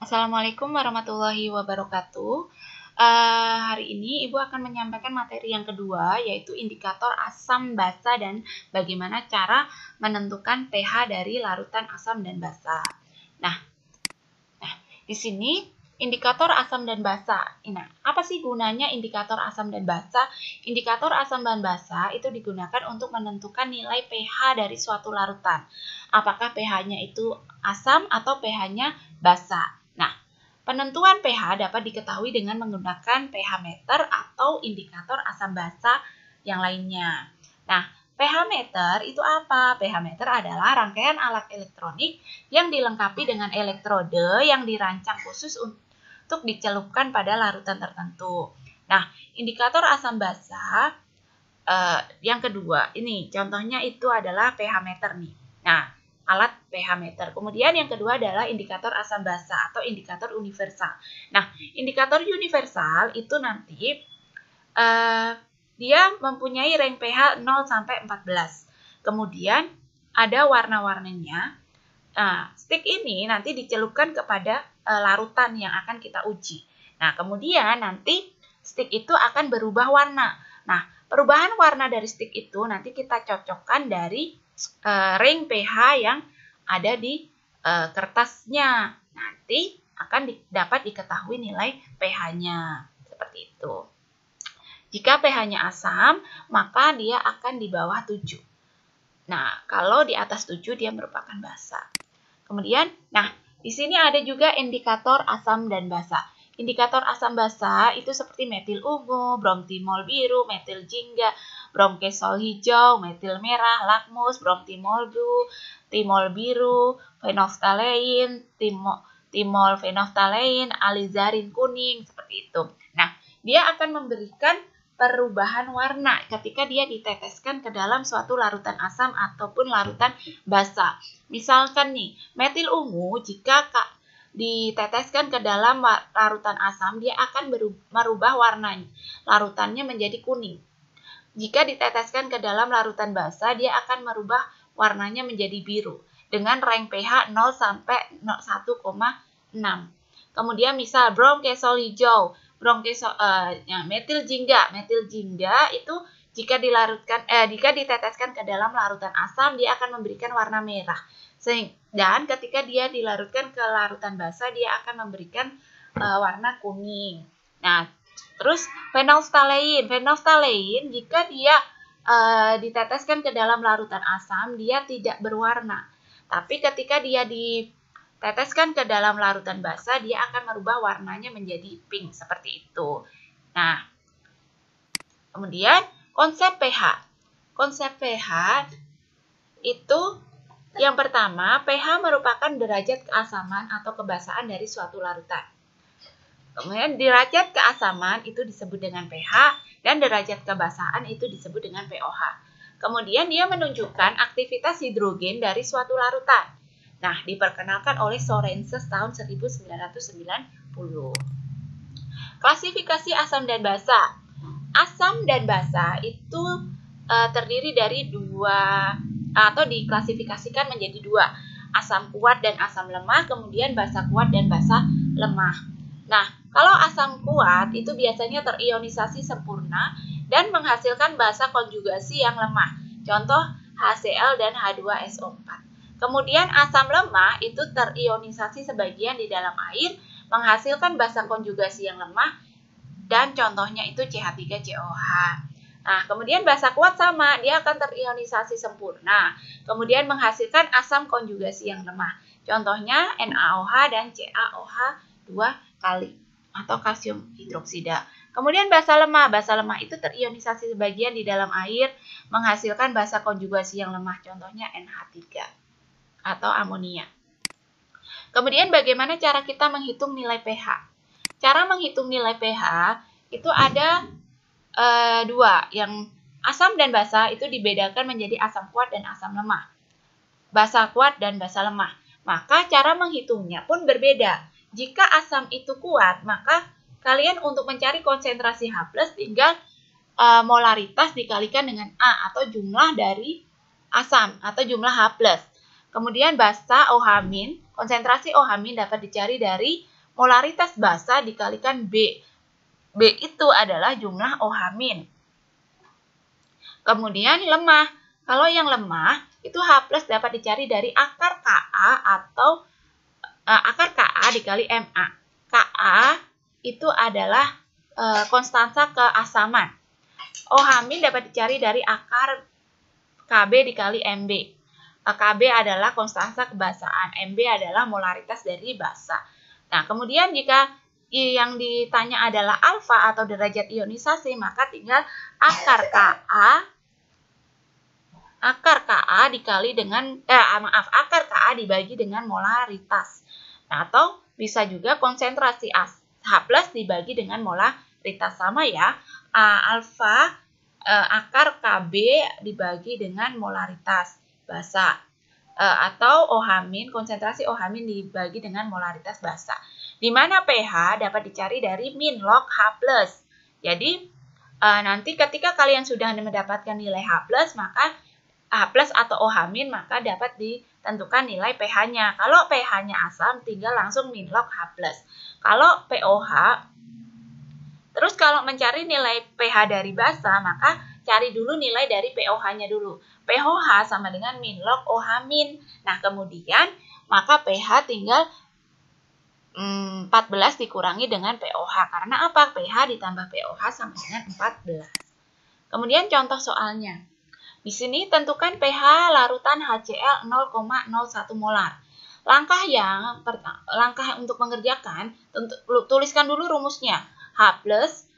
Assalamualaikum warahmatullahi wabarakatuh. Hari ini Ibu akan menyampaikan materi yang kedua, yaitu indikator asam basa dan bagaimana cara menentukan pH dari larutan asam dan basa. Nah, di sini indikator asam dan basa. Nah, apa sih gunanya indikator asam dan basa? Indikator asam dan basa itu digunakan untuk menentukan nilai pH dari suatu larutan. Apakah pH-nya itu asam atau pH-nya basa. Nah, penentuan pH dapat diketahui dengan menggunakan pH meter atau indikator asam basa yang lainnya. Nah, pH meter itu apa? pH meter adalah rangkaian alat elektronik yang dilengkapi dengan elektrode yang dirancang khusus untuk dicelupkan pada larutan tertentu. Nah, indikator asam basa yang kedua, ini contohnya itu adalah pH meter nih. Nah, alat pH meter. Kemudian yang kedua adalah indikator asam basa atau indikator universal. Nah, indikator universal itu nanti dia mempunyai range pH 0 sampai 14. Kemudian ada warna-warninya. Nah, stick ini nanti dicelupkan kepada larutan yang akan kita uji. Nah, kemudian nanti stick itu akan berubah warna. Nah, perubahan warna dari stick itu nanti kita cocokkan dari ring pH yang ada di kertasnya. Nanti akan dapat diketahui nilai pH-nya. Seperti itu. Jika pH-nya asam, maka dia akan di bawah 7. Nah, kalau di atas 7 dia merupakan basa. Kemudian, nah, di sini ada juga indikator asam dan basa. Indikator asam basa itu seperti metil ungu, bromtimol biru, metil jingga, bromkesol hijau, metil merah, lakmus, bromtimol blue, timol biru, fenoftalein, timol fenoftalein, alizarin kuning, seperti itu. Nah, dia akan memberikan perubahan warna ketika dia diteteskan ke dalam suatu larutan asam ataupun larutan basa. Misalkan nih, metil ungu jika diteteskan ke dalam larutan asam, dia akan merubah warnanya. Larutannya menjadi kuning. Jika diteteskan ke dalam larutan basa, dia akan merubah warnanya menjadi biru dengan range pH 0 sampai 1,6. Kemudian misal bromkesol hijau, metil jingga itu jika diteteskan ke dalam larutan asam, dia akan memberikan warna merah. Dan ketika dia dilarutkan ke larutan basa, dia akan memberikan warna kuning. Nah, terus fenoftalein jika dia diteteskan ke dalam larutan asam, dia tidak berwarna. Tapi ketika dia diteteskan ke dalam larutan basa, dia akan merubah warnanya menjadi pink seperti itu. Nah, kemudian konsep pH. Konsep pH itu yang pertama, pH merupakan derajat keasaman atau kebasaan dari suatu larutan. Kemudian derajat keasaman itu disebut dengan pH dan derajat kebasaan itu disebut dengan pOH. Kemudian dia menunjukkan aktivitas hidrogen dari suatu larutan. Nah, diperkenalkan oleh Sorensen tahun 1990. Klasifikasi asam dan basa. Asam dan basa itu terdiri dari dua atau diklasifikasikan menjadi dua, asam kuat dan asam lemah, kemudian basa kuat dan basa lemah. Nah, kalau asam kuat itu biasanya terionisasi sempurna dan menghasilkan basa konjugasi yang lemah, contoh HCl dan H2SO4. Kemudian asam lemah itu terionisasi sebagian di dalam air, menghasilkan basa konjugasi yang lemah, dan contohnya itu CH3COH. Nah, kemudian basa kuat sama, dia akan terionisasi sempurna, kemudian menghasilkan asam konjugasi yang lemah. Contohnya NaOH dan CaOH 2 kali atau kalsium hidroksida. Kemudian basa lemah itu terionisasi sebagian di dalam air, menghasilkan basa konjugasi yang lemah, contohnya NH3 atau amonia. Kemudian bagaimana cara kita menghitung nilai pH? Cara menghitung nilai pH itu ada dua, yang asam dan basa itu dibedakan menjadi asam kuat dan asam lemah, basa kuat dan basa lemah. Maka cara menghitungnya pun berbeda. Jika asam itu kuat, maka kalian untuk mencari konsentrasi H+, tinggal molaritas dikalikan dengan A atau jumlah dari asam atau jumlah H+. Kemudian basa OH-, konsentrasi OH- dapat dicari dari molaritas basa dikalikan B. B itu adalah jumlah OH-. Kemudian lemah. Kalau yang lemah, itu H+ dapat dicari dari akar Ka atau akar Ka dikali Ma. Ka itu adalah konstansa keasaman. OH- dapat dicari dari akar Kb dikali Mb. Kb adalah konstansa kebasaan, Mb adalah molaritas dari basa. Nah, kemudian jika yang ditanya adalah alfa atau derajat ionisasi, maka tinggal akar Ka dikali dengan akar Ka dibagi dengan molaritas. Nah, atau bisa juga konsentrasi H+ dibagi dengan molaritas, sama ya. Alfa akar Kb dibagi dengan molaritas basa. Atau OH-, konsentrasi OH- dibagi dengan molaritas basa. Di mana pH dapat dicari dari min log H+. Jadi, nanti ketika kalian sudah mendapatkan nilai H+, maka H+ atau OH- maka dapat ditentukan nilai pH-nya. Kalau pH-nya asam, tinggal langsung min log H+. Kalau POH, terus kalau mencari nilai pH dari basa, maka cari dulu nilai dari POH-nya dulu. POH sama dengan min log OH-. Nah, kemudian maka pH tinggal 14 dikurangi dengan POH. Karena apa? pH ditambah POH sama dengan 14. Kemudian contoh soalnya. Di sini tentukan pH larutan HCl 0,01 molar. Langkah untuk mengerjakan, tuliskan dulu rumusnya. H+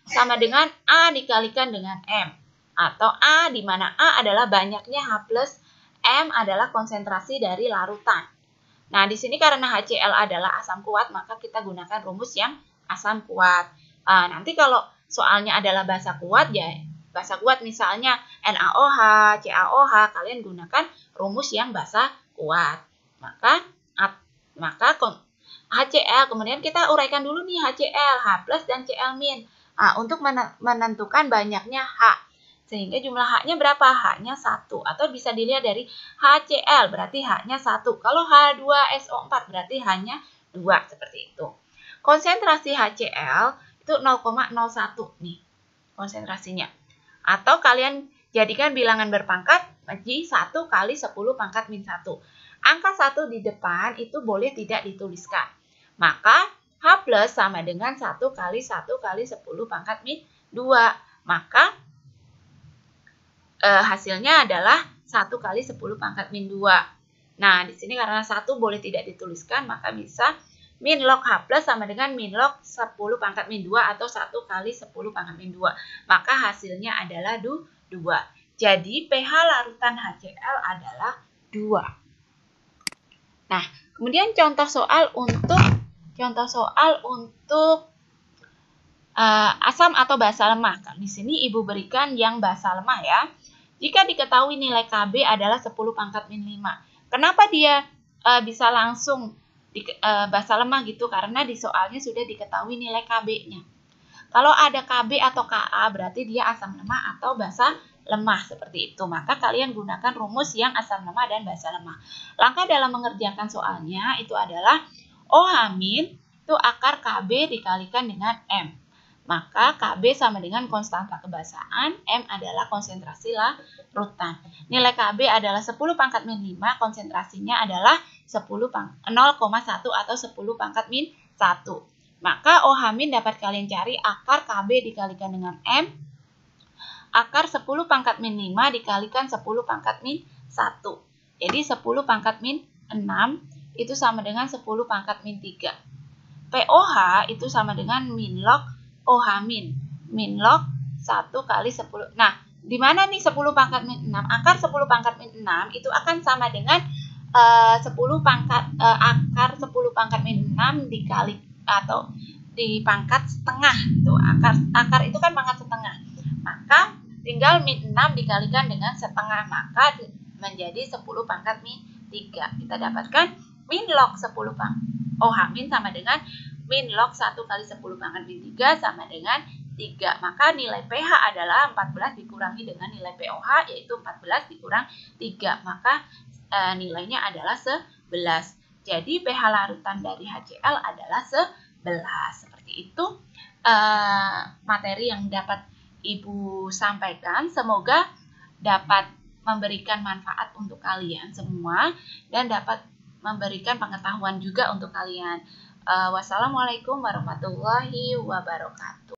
sama dengan A dikalikan dengan M. Atau A, di mana A adalah banyaknya H+, M adalah konsentrasi dari larutan. Nah, di sini karena HCl adalah asam kuat, maka kita gunakan rumus yang asam kuat. Nanti kalau soalnya adalah basa kuat, ya basa kuat misalnya NaOH, CaOH, kalian gunakan rumus yang basa kuat. Maka HCl, kemudian kita uraikan dulu nih HCl, H+ dan Cl-. Untuk menentukan banyaknya H. Sehingga jumlah H-nya berapa? H-nya 1. Atau bisa dilihat dari HCl, berarti H-nya 1. Kalau H2SO4, berarti H-nya 2. Seperti itu. Konsentrasi HCl itu 0,01 nih konsentrasinya. Atau kalian jadikan bilangan berpangkat menjadi 1 kali 10 pangkat min 1. Angka 1 di depan itu boleh tidak dituliskan. Maka H+ sama dengan 1 kali 1 kali 10 pangkat min 2. Maka hasilnya adalah 1 kali 10 pangkat min 2. Nah, di sini karena 1 boleh tidak dituliskan, maka bisa min log H+ sama dengan min log 10 pangkat min 2 atau 1 kali 10 pangkat min 2. Maka hasilnya adalah 2. Jadi, pH larutan HCl adalah 2. Nah, kemudian contoh soal untuk asam atau basa lemah. Di sini Ibu berikan yang basa lemah ya. Jika diketahui nilai Kb adalah 10 pangkat min 5. Kenapa dia bisa langsung basa lemah gitu? Karena di soalnya sudah diketahui nilai Kb-nya. Kalau ada Kb atau Ka, berarti dia asam lemah atau basa lemah seperti itu. Maka kalian gunakan rumus yang asam lemah dan basa lemah. Langkah dalam mengerjakan soalnya itu adalah OH- itu akar Kb dikalikan dengan M. Maka Kb sama dengan konstanta kebasaan, M adalah konsentrasi larutan. Nilai Kb adalah 10 pangkat min 5, konsentrasinya adalah 0,1 atau 10 pangkat min 1. Maka OH- dapat kalian cari akar Kb dikalikan dengan M, akar 10 pangkat min 5 dikalikan 10 pangkat min 1. Jadi 10 pangkat min 6 itu sama dengan 10 pangkat min 3. POH itu sama dengan min log OH-, min log 1 kali 10. Nah, di mana nih 10 pangkat min 6? Akar 10 pangkat min 6 itu akan sama dengan akar 10 pangkat min 6 dikali atau di pangkat setengah. Itu akar itu kan pangkat setengah. Maka tinggal min 6 dikalikan dengan setengah, maka menjadi 10 pangkat min 3. Kita dapatkan min log 10 pangkat OH- sama dengan min log 1 kali 10 pangkat min 3 sama dengan 3. Maka nilai pH adalah 14 dikurangi dengan nilai POH, yaitu 14 dikurang 3. Maka nilainya adalah 11. Jadi pH larutan dari HCl adalah 11. Seperti itu materi yang dapat Ibu sampaikan. Semoga dapat memberikan manfaat untuk kalian semua dan dapat memberikan pengetahuan juga untuk kalian. Wassalamualaikum warahmatullahi wabarakatuh.